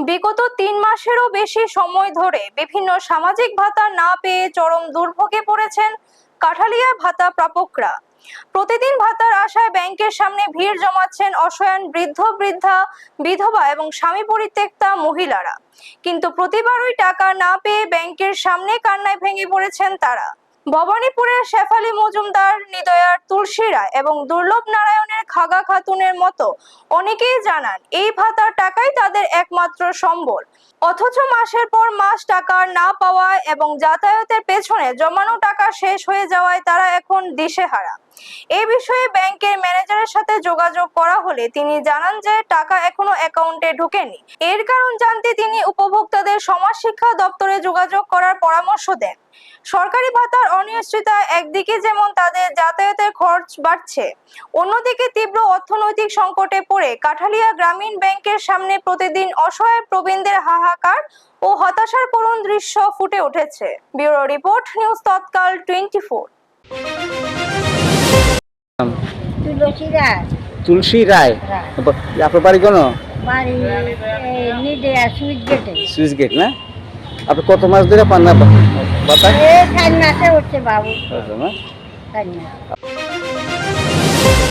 বিগত ৩ মাসেরও বেশি সময় ধরে বিভিন্ন সামাজিক ভাতা না পেয়ে চরম দুর্ভোগে পড়েছেন কাঠালিয়া ভাতা প্রাপকরা। প্রতিদিন ভাতার আশায় ব্যাংকের সামনে ভিড় জমাচ্ছেন অসহায় বৃদ্ধ বৃদ্ধা, বিধবা এবং স্বামী পরিত্যক্তা মহিলারা। কিন্তু প্রতিবারই টাকা না পেয়ে ব্যাংকের সামনে কান্নায় ভেঙে পড়েছেন তারা। ভবানীপুরের শেফালী মজুমদার, নিদয়ার তুলসী রায় এবং দুর্লভ নারায়ণের খাগা খাতুনের মতো অনেকেই জানান এই ভাতার টাকাই তাদের একমাত্র সম্বল। অথচ মাসের পর মাস টাকা না পাওয়া এবং যাতায়াতের পেছনে জমানো টাকা শেষ হয়ে যাওয়ায় তারা এখন দিশেহারা। এই বিষয়ে ব্যাংকের ম্যানেজারের সাথে যোগাযোগ করা হলে তিনি জানান যে টাকা এখনো অ্যাকাউন্টে ঢোকেনি। এর কারণ জানতে তিনি উপভোক্তাদের সমাজ শিক্ষা দপ্তরে যোগাযোগ করার পরামর্শ দেন। সরকারি ভাতার অনিশ্চয়তা একদিকে যেমন তাদের যাতায়াতের খরচ বাড়ছে, অন্যদিকে তীব্র অর্থনৈতিক সংকটে পড়ে কাঠালিয়া গ্রামীণ ব্যাংকের সামনে প্রতিদিন অসহায় প্রবীণদের হাহাকার ও হতাশার করুণ দৃশ্য ফুটে উঠেছে। ব্যুরো রিপোর্ট, নিউজ তৎকাল 24। তুলসী রায়, আপনার বাড়ি কোন? সুইচ গেট না? আপনি কত মাস ধরে পান না ভাতা?